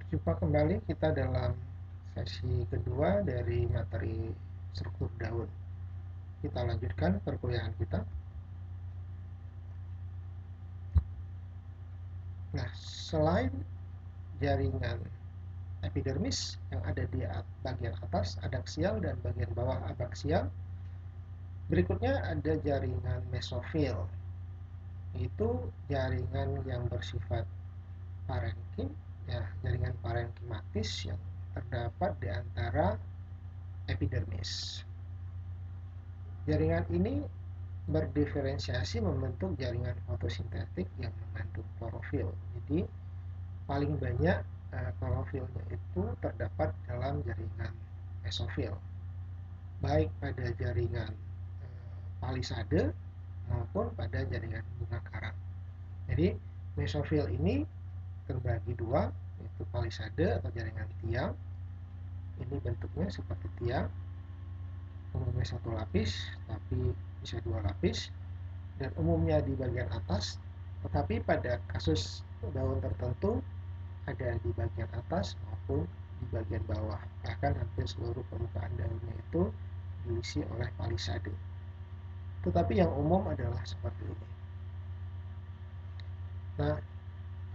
Jumpa kembali kita dalam sesi kedua dari materi struktur daun. Kita lanjutkan perkuliahan kita. Nah, selain jaringan epidermis yang ada di bagian atas adaksial dan bagian bawah abaksial, berikutnya ada jaringan mesofil. Itu jaringan yang bersifat parenkim, ya, jaringan parenkimatis yang terdapat di antara epidermis. Jaringan ini berdiferensiasi membentuk jaringan fotosintetik yang mengandung klorofil. Jadi paling banyak klorofilnya itu terdapat dalam jaringan mesofil, baik pada jaringan palisade maupun pada jaringan bunga karang. Jadi mesofil ini terbagi dua, yaitu palisade atau jaringan tiang. Ini bentuknya seperti tiang, umumnya satu lapis, tapi bisa dua lapis, dan umumnya di bagian atas, tetapi pada kasus daun tertentu ada di bagian atas maupun di bagian bawah. Bahkan hampir seluruh permukaan daunnya itu diisi oleh palisade. Tetapi yang umum adalah seperti ini. Nah,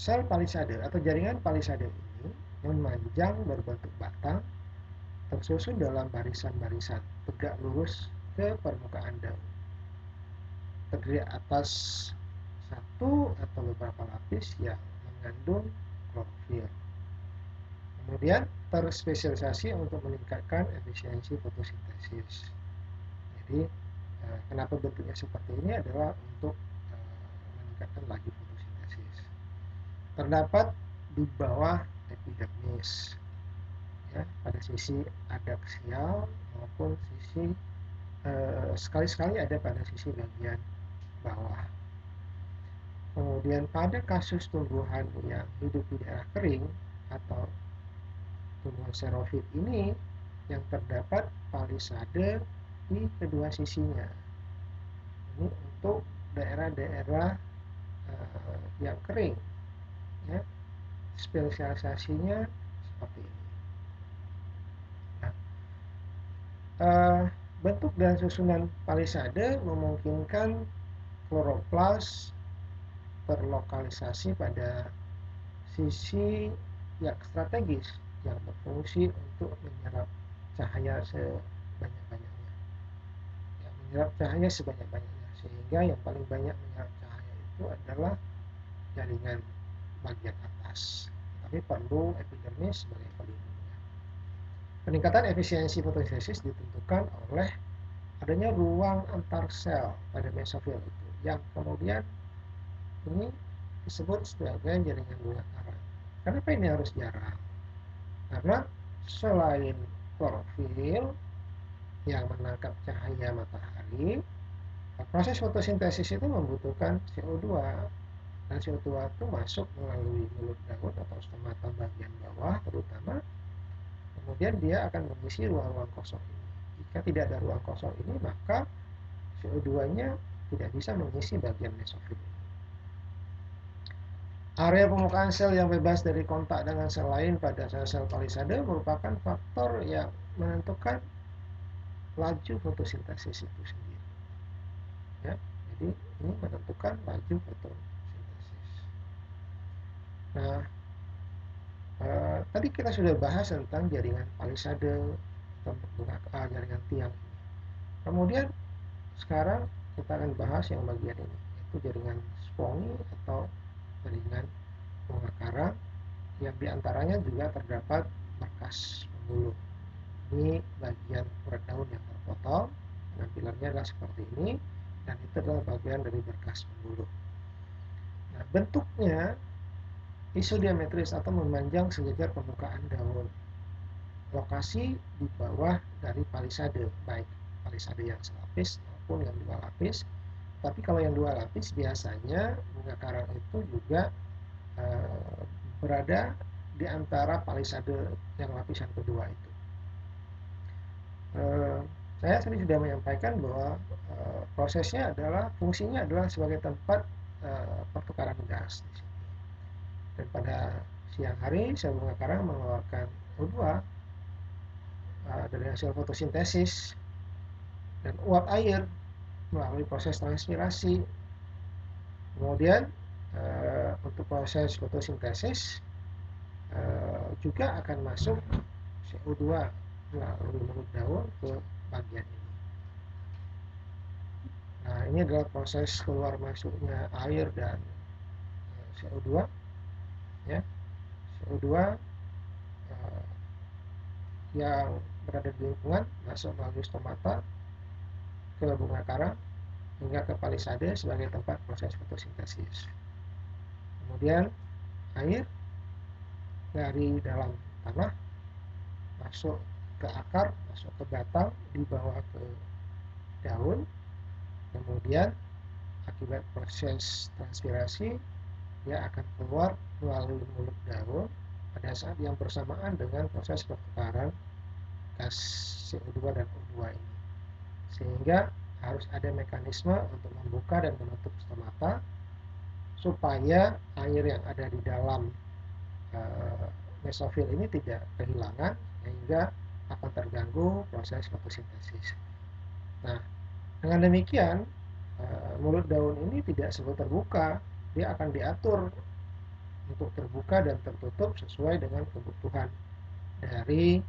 sel palisade atau jaringan palisade ini memanjang berbentuk batang, tersusun dalam barisan-barisan tegak lurus ke permukaan daun. Terdiri atas satu atau beberapa lapis yang mengandung klorofil. Kemudian terspesialisasi untuk meningkatkan efisiensi fotosintesis. Jadi kenapa bentuknya seperti ini adalah untuk meningkatkan laju fotosintesis. Terdapat di bawah epidermis, ya, pada sisi adaksial maupun sisi sekali-sekali ada pada sisi bagian bawah. Kemudian pada kasus tumbuhan yang hidup di daerah kering atau tumbuhan xerofit ini yang terdapat palisade di kedua sisinya. Ini untuk daerah-daerah yang kering, ya, spesialisasinya seperti ini. Nah, bentuk dan susunan palisade memungkinkan kloroplas terlokalisasi pada sisi yang strategis yang berfungsi untuk menyerap cahaya sebanyak-banyaknya, ya, menyerap cahaya sebanyak-banyaknya, sehingga yang paling banyak menyerap cahaya itu adalah jaringan bagian atas, tapi perlu epidermis sebagai pelindungnya. Peningkatan efisiensi fotosintesis ditentukan oleh adanya ruang antar sel pada mesofil itu, yang kemudian ini disebut sebagai jaringan bunga karang. Kenapa ini harus jarang? Karena selain klorofil yang menangkap cahaya matahari, proses fotosintesis itu membutuhkan CO2, dan CO2 itu masuk melalui mulut daun atau stomata bagian bawah terutama, kemudian dia akan mengisi ruang-ruang kosong ini. Jika tidak ada ruang kosong ini, maka CO2-nya tidak bisa mengisi bagian mesofil ini. Area permukaan sel yang bebas dari kontak dengan sel lain pada sel-sel palisade merupakan faktor yang menentukan laju fotosintesis itu sendiri. Ya, jadi ini menentukan laju fotosintesis. Nah, tadi kita sudah bahas tentang jaringan palisade atau jaringan tiang. Kemudian sekarang kita akan bahas yang bagian ini, yaitu jaringan spongi atau jaringan bunga karang, yang diantaranya juga terdapat berkas pembuluh. Ini bagian urat daun yang terpotong, penampilannya adalah seperti ini, dan itu adalah bagian dari berkas pembuluh. Nah, bentuknya isodiametris atau memanjang sejajar permukaan daun. Lokasi di bawah dari palisade, baik palisade yang selapis maupun yang dua lapis. Tapi kalau yang dua lapis biasanya bunga karang itu juga berada di antara palisade yang lapisan kedua itu. Saya tadi sudah menyampaikan bahwa prosesnya adalah, fungsinya adalah sebagai tempat pertukaran gas di sini. Dan pada siang hari sel bunga karang mengeluarkan O2 dari hasil fotosintesis dan uap air melalui proses transpirasi. Kemudian untuk proses fotosintesis juga akan masuk CO2 melalui mulut daun ke bagian ini. Nah, ini adalah proses keluar masuknya air dan CO2, ya. CO2 yang berada di lingkungan masuk melalui stomata ke bunga karang hingga ke palisade sebagai tempat proses fotosintesis. Kemudian air dari dalam tanah masuk ke akar, masuk ke batang, dibawa ke daun. Kemudian akibat proses transpirasi dia akan keluar melalui mulut daun pada saat yang bersamaan dengan proses pertukaran gas CO2 dan O2 ini. Sehingga harus ada mekanisme untuk membuka dan menutup stomata supaya air yang ada di dalam mesofil ini tidak kehilangan sehingga akan terganggu proses fotosintesis. Nah, dengan demikian mulut daun ini tidak selalu terbuka, dia akan diatur untuk terbuka dan tertutup sesuai dengan kebutuhan dari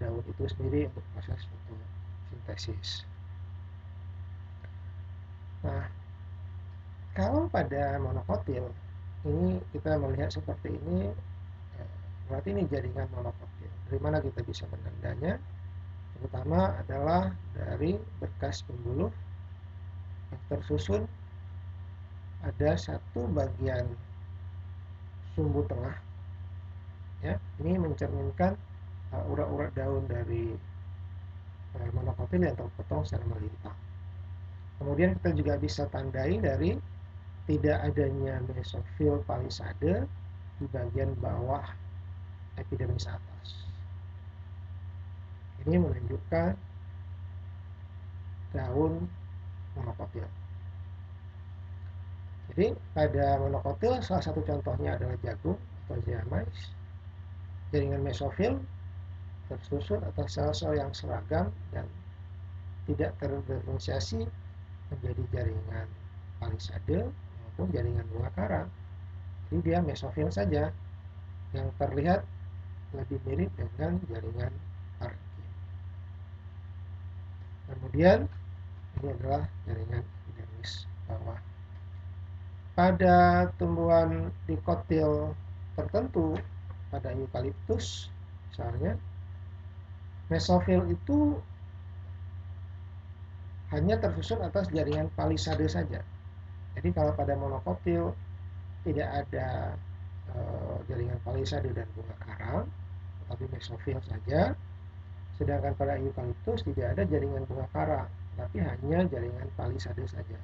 daun itu sendiri untuk proses fotosintesis. Nah, kalau pada monokotil ini kita melihat seperti ini, berarti ini jaringan monokotil. Dari mana kita bisa menandanya? Terutama adalah dari berkas pembuluh yang tersusun ada satu bagian sumbu tengah, ya. Ini mencerminkan urat-urat daun dari monokotil yang terpotong secara melimpah. Kemudian kita juga bisa tandai dari tidak adanya mesofil palisade di bagian bawah epidermis atas. Ini menunjukkan daun monokotil. Jadi pada monokotil salah satu contohnya adalah jagung atau zeamais. Jaringan mesofil tersusun atas sel-sel yang seragam dan tidak terdiferensiasi menjadi jaringan palisade maupun jaringan bunga karang. Jadi dia mesofil saja yang terlihat lebih mirip dengan jaringan parenkim. Kemudian ini adalah jaringan epidermis bawah. Pada tumbuhan dikotil tertentu, pada eukaliptus misalnya, mesofil itu hanya tersusun atas jaringan palisade saja. Jadi kalau pada monokotil tidak ada jaringan palisade dan bunga karang, tetapi mesofil saja. Sedangkan pada eukaliptus tidak ada jaringan bunga karang, tapi hanya jaringan palisade saja.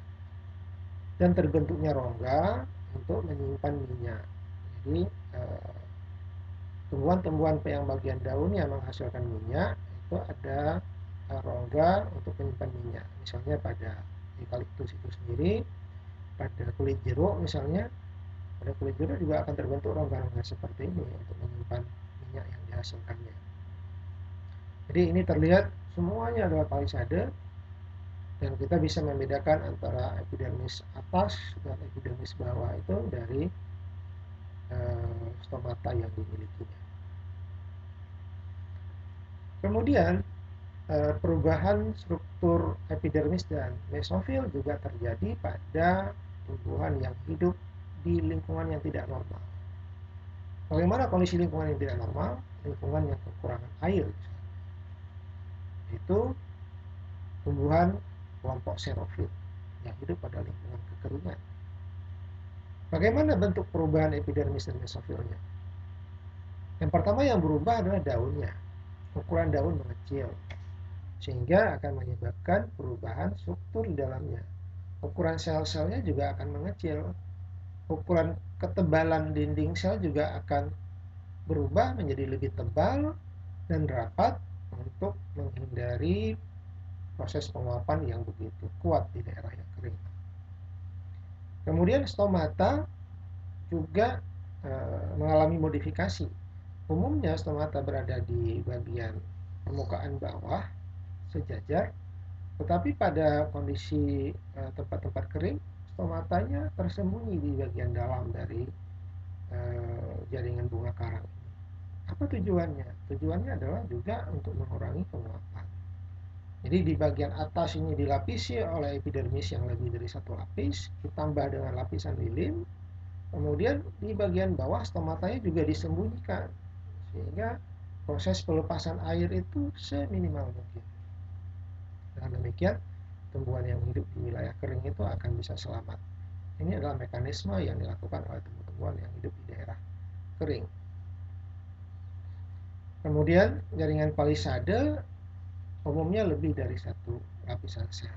Dan terbentuknya rongga untuk menyimpan minyak. Jadi tumbuhan-tumbuhan yang bagian daunnya menghasilkan minyak itu ada rongga untuk menyimpan minyak. Misalnya pada eukaliptus itu sendiri, pada kulit jeruk misalnya, pada kulit jeruk juga akan terbentuk rongga-rongga seperti ini untuk menyimpan minyak yang dihasilkannya. Jadi ini terlihat semuanya adalah palisade dan kita bisa membedakan antara epidermis atas dan epidermis bawah itu dari stomata yang dimilikinya. Kemudian perubahan struktur epidermis dan mesofil juga terjadi pada tumbuhan yang hidup di lingkungan yang tidak normal. Bagaimana kondisi lingkungan yang tidak normal? Lingkungan yang kekurangan air. Itu tumbuhan kelompok xerofit yang hidup pada lingkungan kekeringan. Bagaimana bentuk perubahan epidermis dan mesofilnya? Yang pertama yang berubah adalah daunnya. Ukuran daun mengecil, sehingga akan menyebabkan perubahan struktur di dalamnya. Ukuran sel-selnya juga akan mengecil. Ukuran ketebalan dinding sel juga akan berubah menjadi lebih tebal dan rapat untuk menghindari proses penguapan yang begitu kuat di daerah yang kering. Kemudian stomata juga mengalami modifikasi. Umumnya stomata berada di bagian permukaan bawah sejajar, tetapi pada kondisi tempat-tempat kering, stomatanya tersembunyi di bagian dalam dari jaringan bunga karang. Apa tujuannya? Tujuannya adalah juga untuk mengurangi penguapan. Jadi di bagian atas ini dilapisi oleh epidermis yang lebih dari satu lapis, ditambah dengan lapisan lilin. Kemudian di bagian bawah stomatanya juga disembunyikan, sehingga proses pelepasan air itu seminimal mungkin. Dengan demikian, tumbuhan yang hidup di wilayah kering itu akan bisa selamat. Ini adalah mekanisme yang dilakukan oleh tumbuh-tumbuhan yang hidup di daerah kering. Kemudian jaringan palisade umumnya lebih dari satu lapisan sel.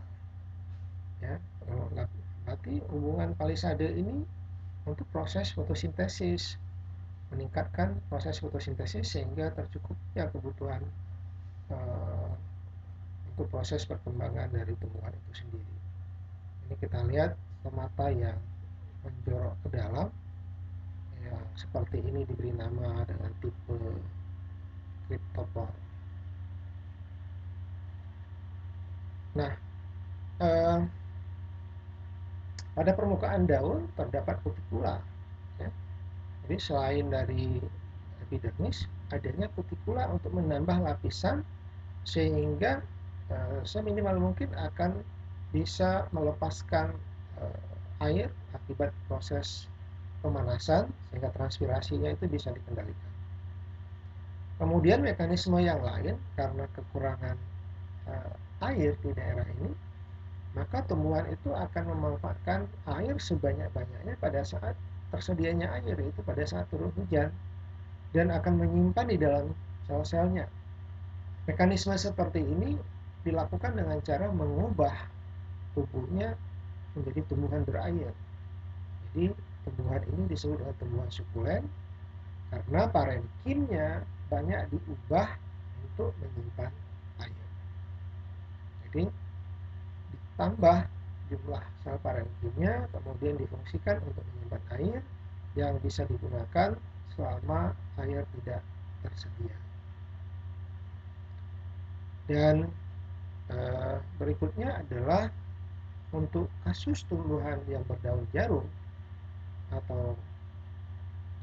Ya, berarti hubungan palisade ini untuk proses fotosintesis, meningkatkan proses fotosintesis sehingga tercukupnya kebutuhan untuk proses perkembangan dari tumbuhan itu sendiri. Ini kita lihat stomata yang menjorok ke dalam, yang seperti ini diberi nama dengan tipe cryptopor. Nah, pada permukaan daun terdapat kutikula. Ya. Jadi selain dari epidermis, adanya kutikula untuk menambah lapisan sehingga seminimal mungkin akan bisa melepaskan air akibat proses pemanasan sehingga transpirasinya itu bisa dikendalikan. Kemudian mekanisme yang lain karena kekurangan air di daerah ini, maka tumbuhan itu akan memanfaatkan air sebanyak-banyaknya pada saat tersedianya air, yaitu pada saat turun hujan, dan akan menyimpan di dalam sel-selnya. Mekanisme seperti ini dilakukan dengan cara mengubah tubuhnya menjadi tumbuhan berair. Jadi tumbuhan ini disebut dengan tumbuhan sukulen karena parenkinnya banyak diubah untuk menyimpan air. Jadi ditambah jumlah sel parenkinnya, kemudian difungsikan untuk menyimpan air yang bisa digunakan selama air tidak tersedia. Dan berikutnya adalah untuk kasus tumbuhan yang berdaun jarum atau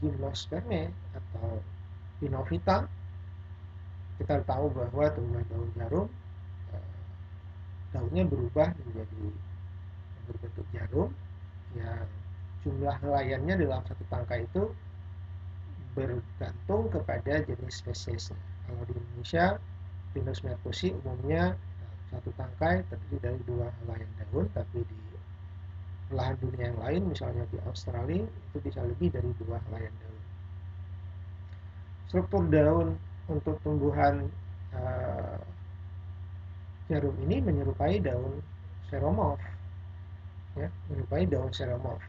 gymnosperme atau Pinophyta, kita tahu bahwa tumbuhan daun jarum daunnya berubah menjadi berbentuk jarum yang jumlah helaiannya dalam satu tangkai itu bergantung kepada jenis spesies. Kalau di Indonesia, Pinus mercusi umumnya satu tangkai terdiri dari 2 helaian daun, tapi di belahan dunia yang lain, misalnya di Australia, itu bisa lebih dari 2 helaian daun. Struktur daun untuk tumbuhan jarum ini menyerupai daun seromorf, ya, menyerupai daun seromorf.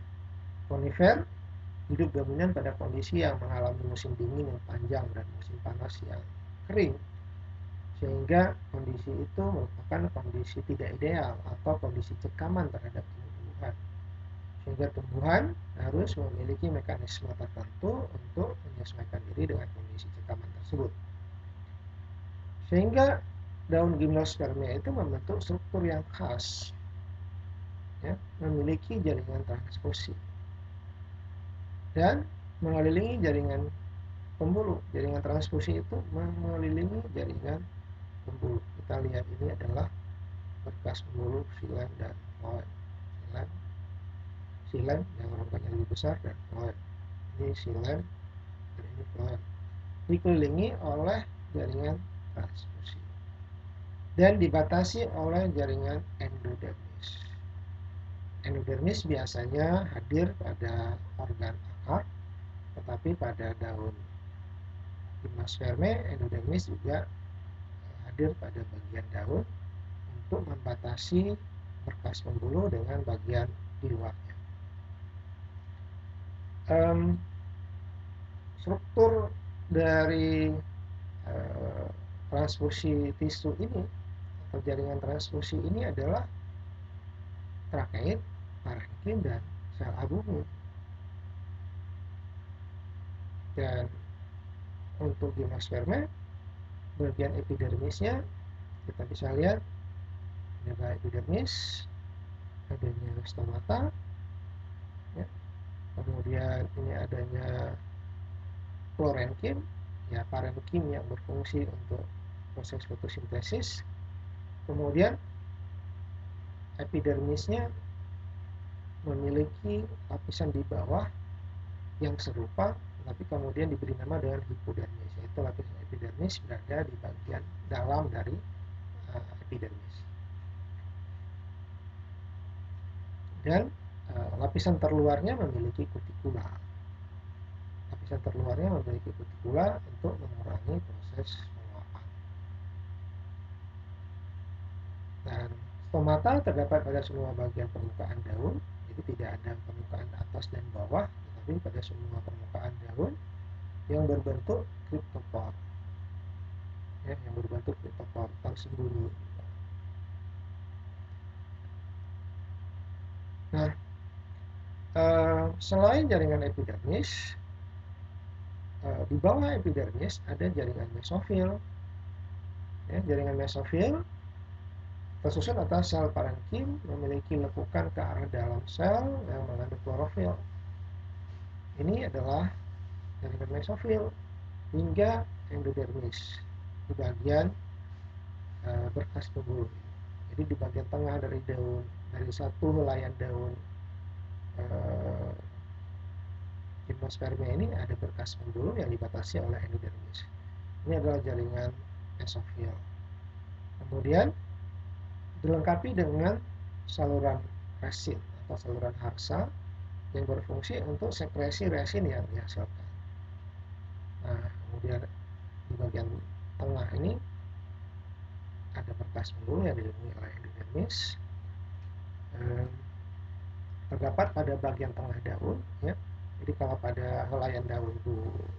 Konifer hidup dominan pada kondisi yang mengalami musim dingin yang panjang dan musim panas yang kering, sehingga kondisi itu merupakan kondisi tidak ideal atau kondisi cekaman terhadap tumbuhan, sehingga tumbuhan harus memiliki mekanisme tertentu untuk menyesuaikan diri dengan kondisi cekaman tersebut, sehingga daun gymnospermia itu membentuk struktur yang khas, ya, memiliki jaringan transfusi dan mengelilingi jaringan pembuluh. Jaringan transfusi itu mengelilingi jaringan pembuluh. Kita lihat ini adalah berkas pembuluh xilem dan phloem. Xilem yang rongganya lebih besar dan phloem. Ini xilem dan ini phloem. Dikelilingi oleh jaringan transfusi dan dibatasi oleh jaringan endodermis. Endodermis biasanya hadir pada organ akar, tetapi pada daun gymnosperme, endodermis juga hadir pada bagian daun untuk membatasi berkas pembuluh dengan bagian di luarnya. Struktur dari transfusi tisu ini atau jaringan transfusi ini adalah trakeit, parenkim, dan sel albumin. Dan untuk gimnosperma, bagian epidermisnya kita bisa lihat ini adalah epidermis, adanya stomata, ya. Kemudian ini adanya klorenkim, ya parenkim yang berfungsi untuk proses fotosintesis. Kemudian epidermisnya memiliki lapisan di bawah yang serupa, tapi kemudian diberi nama dengan hipodermis, yaitu lapisan epidermis berada di bagian dalam dari epidermis. Dan lapisan terluarnya memiliki kutikula. Lapisan terluarnya memiliki kutikula untuk mengurangi proses penguapan. Dan stomata terdapat pada semua bagian permukaan daun, jadi tidak ada permukaan atas dan bawah, tetapi pada semua permukaan daun yang berbentuk cryptopor, ya, yang berbentuk cryptopor tersembunyi. Nah, selain jaringan epidermis, di bawah epidermis ada jaringan mesofil. Ya, jaringan mesofil tersusun atas sel parenkim memiliki lekukan ke arah dalam sel yang mengandung klorofil. Ini adalah jaringan mesofil hingga endodermis di bagian berkas pembuluh. Jadi di bagian tengah dari daun, dari satu helaian daun gimnospermia ini ada berkas pembuluh yang dibatasi oleh endodermis. Ini adalah jaringan mesofil. Kemudian dilengkapi dengan saluran resin atau saluran harsa yang berfungsi untuk sekresi resin yang dihasilkan. Nah, kemudian di bagian tengah ini ada berkas pembuluh yang dilindungi oleh endodermis. Terdapat pada bagian tengah daun, ya. Jadi kalau pada helaian daun itu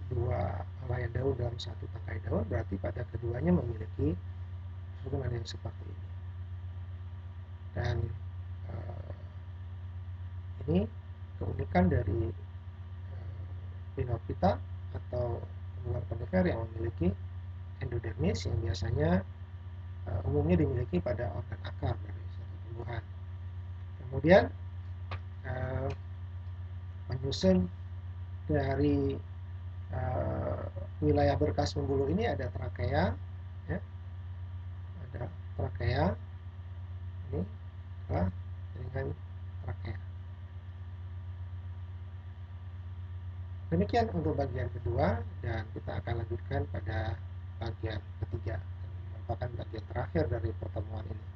dua helaian daun dalam satu tangkai daun, berarti pada keduanya memiliki susunan yang seperti ini. Dan ini keunikan dari Pinophyta atau tumbuhan konifer yang memiliki endodermis yang biasanya umumnya dimiliki pada organ akar dari suatu tumbuhan. Kemudian penyusun dari wilayah berkas pembuluh ini ada trakea, ya. Ada trakea, ini adalah jaringan trakea. Demikian untuk bagian kedua, dan kita akan lanjutkan pada bagian ketiga, yang merupakan bagian terakhir dari pertemuan ini.